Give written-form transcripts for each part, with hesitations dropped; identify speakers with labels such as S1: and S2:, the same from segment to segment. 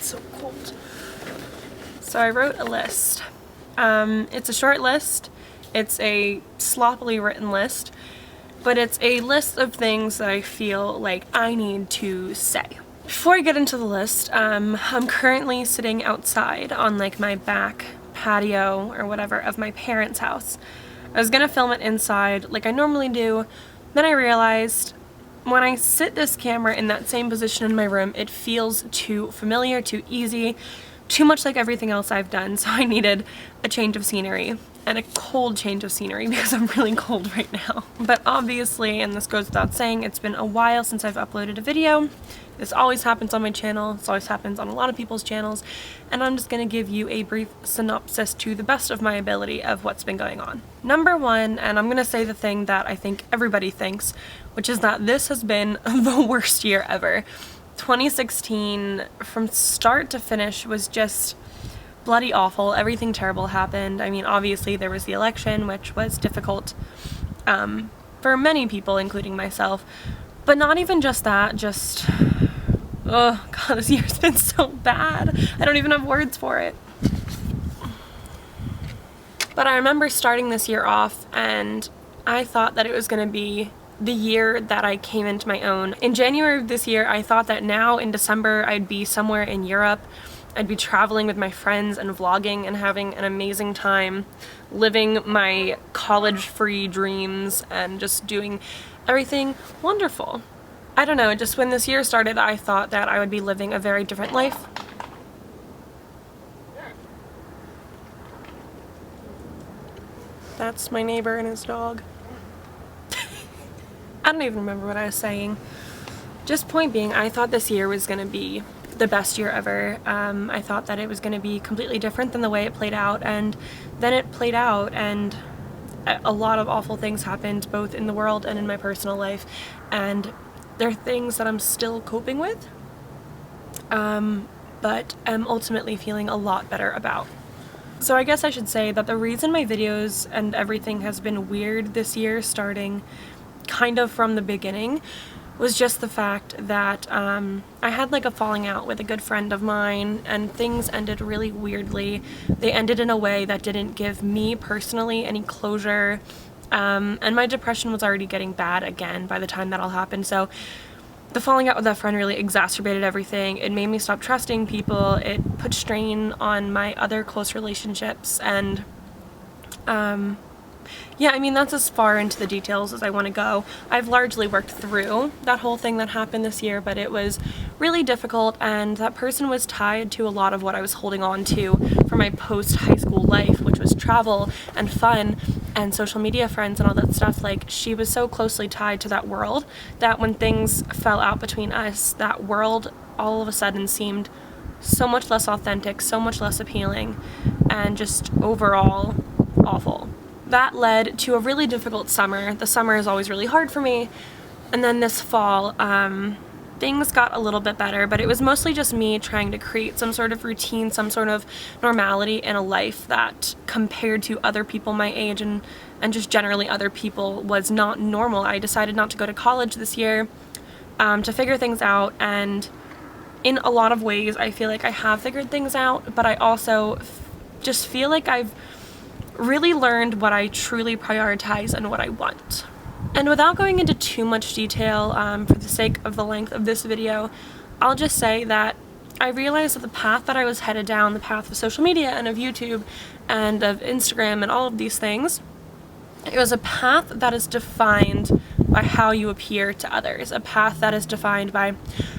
S1: so cold. So I wrote a list. It's a short list. It's a sloppily written list, but it's a list of things that I feel like I need to say. Before I get into the list, I'm currently sitting outside on like my back patio or whatever of my parents' house. I was gonna film it inside like I normally do, then I realized when I sit this camera in that same position in my room, it feels too familiar, too easy, too much like everything else I've done, so I needed a change of scenery, and a cold change of scenery because I'm really cold right now. But obviously, and this goes without saying, it's been a while since I've uploaded a video. This always happens on my channel, this always happens on a lot of people's channels, and I'm just gonna give you a brief synopsis to the best of my ability of what's been going on. Number one, and I'm gonna say the thing that I think everybody thinks, which is that this has been the worst year ever. 2016 from start to finish was just bloody awful. Everything terrible happened. I mean, obviously there was the election, which was difficult for many people, including myself, but not even just that, just, oh god, this year's been so bad. I don't even have words for it. But I remember starting this year off and I thought that it was gonna be the year that I came into my own. In January of this year, I thought that now in December I'd be somewhere in Europe. I'd be traveling with my friends and vlogging and having an amazing time, living my college-free dreams and just doing everything wonderful. I don't know, just when this year started, I thought that I would be living a very different life. That's my neighbor and his dog. I don't even remember what I was saying. Just point being, I thought this year was gonna be the best year ever. I thought that it was gonna be completely different than the way it played out, and then it played out and a lot of awful things happened both in the world and in my personal life, and they're things that I'm still coping with, but am ultimately feeling a lot better about. So I guess I should say that the reason my videos and everything has been weird this year, starting kind of from the beginning, was just the fact that I had like a falling out with a good friend of mine and things ended really weirdly. They ended in a way that didn't give me personally any closure, and my depression was already getting bad again by the time that all happened. So the falling out with that friend really exacerbated everything. It made me stop trusting people. It put strain on my other close relationships, and yeah, I mean, that's as far into the details as I want to go. I've largely worked through that whole thing that happened this year, but it was really difficult, and that person was tied to a lot of what I was holding on to for my post-high school life, which was travel and fun and social media friends and all that stuff. Like, she was so closely tied to that world that when things fell out between us, that world all of a sudden seemed so much less authentic, so much less appealing, and just overall awful. That led to a really difficult summer. The summer is always really hard for me. And then this fall, things got a little bit better, but it was mostly just me trying to create some sort of routine, some sort of normality in a life that, compared to other people my age and just generally other people, was not normal. I decided not to go to college this year to figure things out, and in a lot of ways I feel like I have figured things out, but I also just feel like I've really learned what I truly prioritize and what I want. And without going into too much detail, for the sake of the length of this video, I'll just say that I realized that the path that I was headed down, the path of social media and of YouTube and of Instagram and all of these things, it was a path that is defined by how you appear to others, a path that is defined by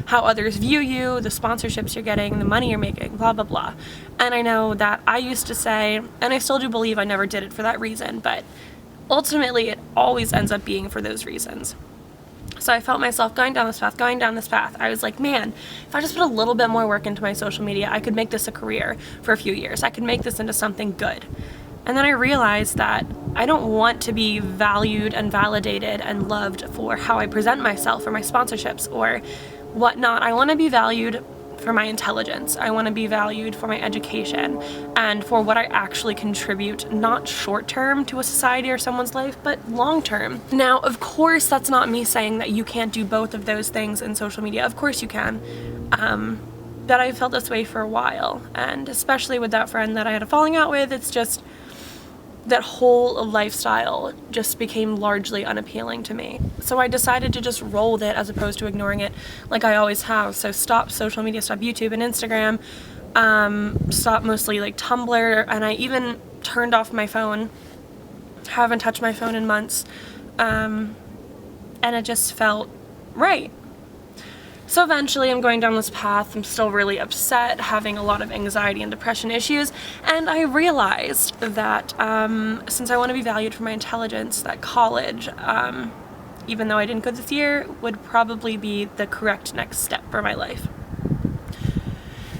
S1: how others view you, the sponsorships you're getting, the money you're making, blah, blah, blah. And I know that I used to say, and I still do believe I never did it for that reason, but ultimately it always ends up being for those reasons. So I felt myself going down this path. I was like, man, if I just put a little bit more work into my social media, I could make this a career for a few years. I could make this into something good. And then I realized that I don't want to be valued and validated and loved for how I present myself or my sponsorships or whatnot. I want to be valued for my intelligence. I want to be valued for my education and for what I actually contribute, not short term to a society or someone's life, but long term. Now, of course, that's not me saying that you can't do both of those things in social media. Of course you can. that I felt this way for a while, and especially with that friend that I had a falling out with, it's just that whole lifestyle just became largely unappealing to me. So I decided to just roll with it as opposed to ignoring it like I always have. So stop social media, stop YouTube and Instagram, stop mostly like Tumblr, and I even turned off my phone. Haven't touched my phone in months, and it just felt right. So eventually I'm going down this path. I'm still really upset, having a lot of anxiety and depression issues, and I realized that since I want to be valued for my intelligence, that college, even though I didn't go this year, would probably be the correct next step for my life.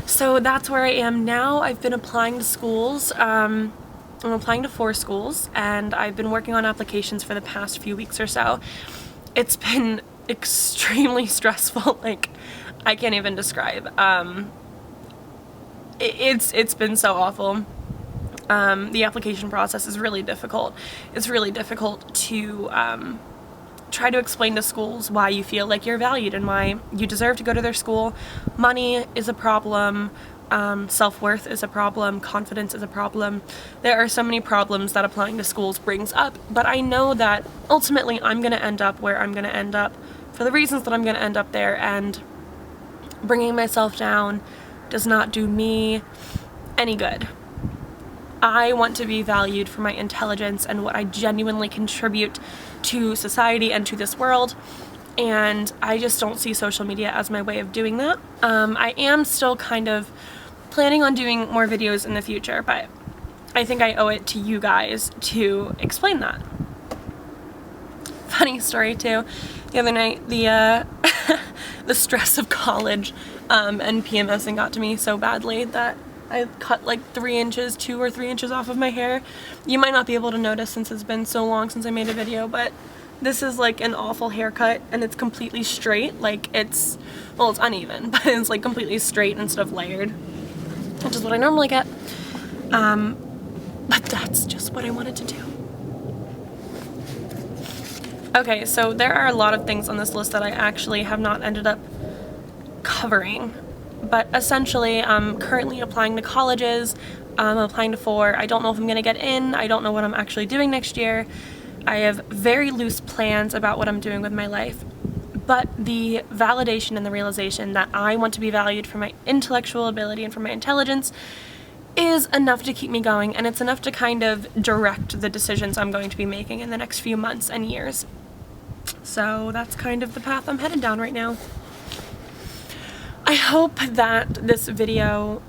S1: So that's where I am now. I've been applying to schools. I'm applying to 4 schools, and I've been working on applications for the past few weeks or so. It's been extremely stressful, like I can't even describe. It's been so awful. The application process is really difficult. It's really difficult to try to explain to schools why you feel like you're valued and why you deserve to go to their school. Money is a problem. Self-worth is a problem, confidence is a problem. There are so many problems that applying to schools brings up, but I know that ultimately I'm going to end up where I'm going to end up for the reasons that I'm going to end up there, and bringing myself down does not do me any good. I want to be valued for my intelligence and what I genuinely contribute to society and to this world, and I just don't see social media as my way of doing that. I am still kind of planning on doing more videos in the future, but I think I owe it to you guys to explain that. Funny story too, the other night, the stress of college and PMSing got to me so badly that I cut like 2 or 3 inches off of my hair. You might not be able to notice since it's been so long since I made a video, but this is like an awful haircut, and it's completely straight. Like it's uneven, but it's like completely straight instead of layered, which is what I normally get. But that's just what I wanted to do. Okay, so there are a lot of things on this list that I actually have not ended up covering, but essentially I'm currently applying to colleges. I'm applying to 4. I don't know if I'm gonna get in. I don't know what I'm actually doing next year. I have very loose plans about what I'm doing with my life, but the validation and the realization that I want to be valued for my intellectual ability and for my intelligence is enough to keep me going, and it's enough to kind of direct the decisions I'm going to be making in the next few months and years. So that's kind of the path I'm headed down right now. I hope that this video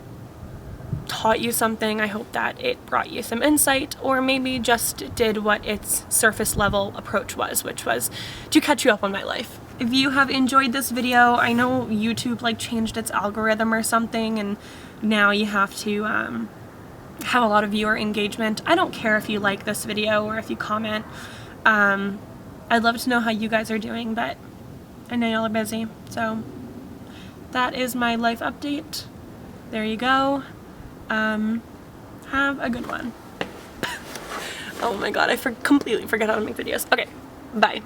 S1: taught you something. I hope that it brought you some insight, or maybe just did what its surface level approach was, which was to catch you up on my life. If you have enjoyed this video, I know YouTube like changed its algorithm or something, and now you have to have a lot of viewer engagement. I don't care if you like this video or if you comment. I'd love to know how you guys are doing, but I know y'all are busy. So that is my life update. There you go. Have a good one. Oh my god, I completely forget how to make videos. Okay, bye.